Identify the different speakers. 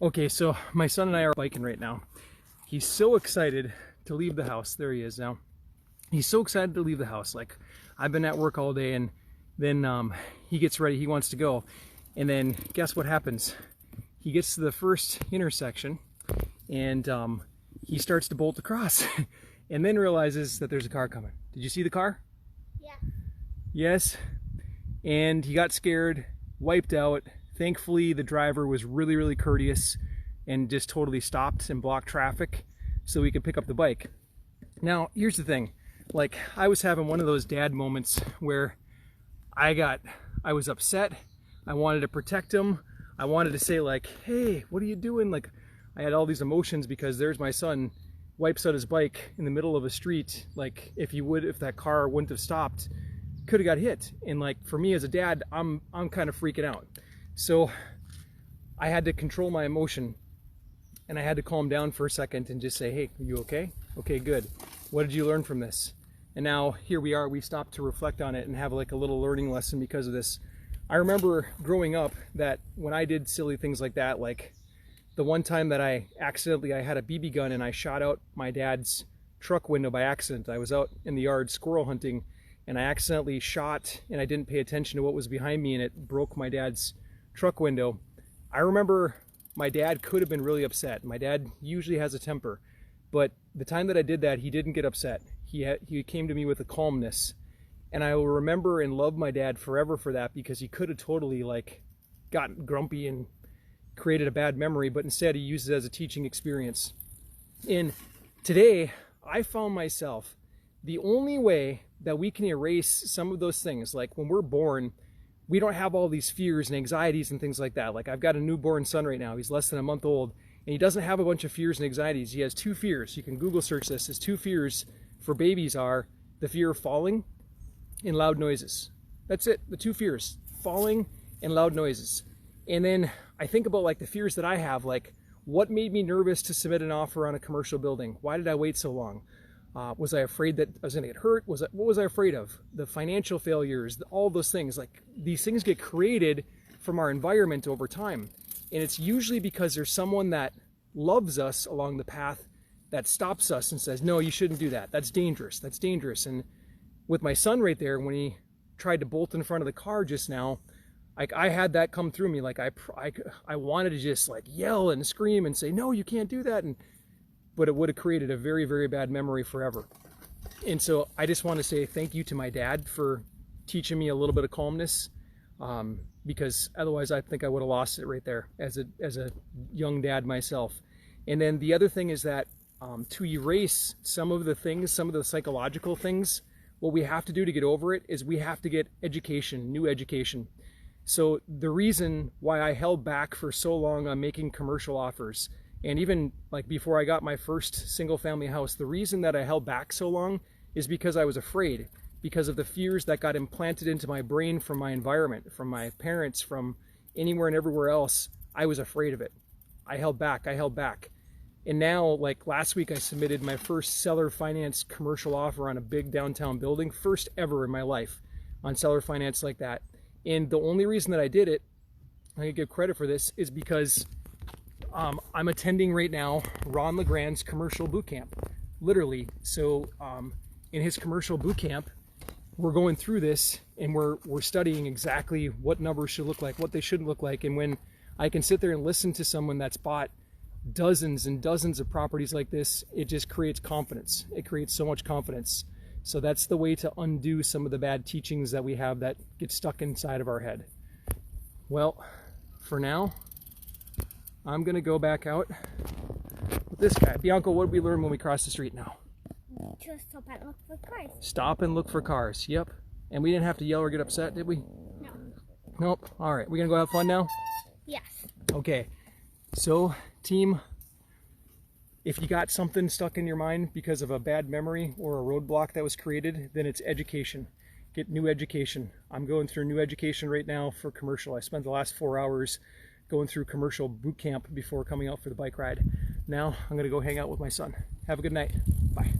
Speaker 1: Okay, so my son and I are biking right now. He's so excited to leave the house. There he is now. He's so excited to leave the house. Like, I've been at work all day, and then he gets ready, he wants to go. And then guess what happens? He gets to the first intersection and he starts to bolt across and then realizes that there's a car coming. Did you see the car?
Speaker 2: Yeah.
Speaker 1: Yes. And he got scared, wiped out. Thankfully, the driver was really, really courteous and just totally stopped and blocked traffic so we could pick up the bike. Now, here's the thing. Like, I was having one of those dad moments where I was upset. I wanted to protect him. I wanted to say, like, hey, what are you doing? Like, I had all these emotions because there's my son, wipes out his bike in the middle of a street. Like, if that car wouldn't have stopped, could have got hit. And like, for me as a dad, I'm kind of freaking out. So I had to control my emotion, and I had to calm down for a second and just say, hey, are you okay? Okay, good. What did you learn from this? And now here we are, we stopped to reflect on it and have like a little learning lesson because of this. I remember growing up that when I did silly things like that, like the one time that I had a BB gun and I shot out my dad's truck window by accident. I was out in the yard squirrel hunting and I accidentally shot and I didn't pay attention to what was behind me and it broke my dad's truck window. I remember my dad could have been really upset. My dad usually has a temper, but the time that I did that, he didn't get upset. He came to me with a calmness, and I will remember and love my dad forever for that, because he could have totally like gotten grumpy and created a bad memory, but instead he used it as a teaching experience. And today I found myself, the only way that we can erase some of those things, like when we're born, we don't have all these fears and anxieties and things like that. Like, I've got a newborn son right now. He's less than a month old, and he doesn't have a bunch of fears and anxieties. He has two fears. You can Google search this. His two fears for babies are the fear of falling and loud noises. That's it. The two fears, falling and loud noises. And then I think about like the fears that I have, like what made me nervous to submit an offer on a commercial building? Why did I wait so long? Was I afraid that I was going to get hurt? What was I afraid of? The financial failures, all those things. Like, these things get created from our environment over time. And it's usually because there's someone that loves us along the path that stops us and says, no, you shouldn't do that. That's dangerous. That's dangerous. And with my son right there, when he tried to bolt in front of the car just now, like, I had that come through me. Like, I wanted to just like yell and scream and say, no, you can't do that. But it would have created a very, very bad memory forever. And so I just want to say thank you to my dad for teaching me a little bit of calmness, because otherwise I think I would have lost it right there as a young dad myself. And then the other thing is that to erase some of the things, some of the psychological things, what we have to do to get over it is we have to get education, new education. So the reason why I held back for so long on making commercial offers, and even like before I got my first single family house, the reason that I held back so long is because I was afraid, because of the fears that got implanted into my brain from my environment, from my parents, from anywhere and everywhere else. I was afraid of it. I held back. And now, like last week, I submitted my first seller finance commercial offer on a big downtown building, first ever in my life on seller finance like that. And the only reason that I did it, I can give credit for this, is because I'm attending right now Ron LeGrand's commercial boot camp, literally. So in his commercial boot camp, we're going through this and we're studying exactly what numbers should look like, what they shouldn't look like. And when I can sit there and listen to someone that's bought dozens and dozens of properties like this, it just creates confidence. It creates so much confidence. So that's the way to undo some of the bad teachings that we have that get stuck inside of our head. Well, for now, I'm gonna go back out with this guy. Bianca, what did we learn when we crossed the street now?
Speaker 2: To stop and look for cars.
Speaker 1: Stop and look for cars, yep. And we didn't have to yell or get upset, did we?
Speaker 2: No.
Speaker 1: Nope. All right, we gonna go have fun now?
Speaker 2: Yes.
Speaker 1: Okay, so team, if you got something stuck in your mind because of a bad memory or a roadblock that was created, then it's education. Get new education. I'm going through new education right now for commercial. I spent the last 4 hours going through commercial boot camp before coming out for the bike ride. Now I'm gonna go hang out with my son. Have a good night. Bye.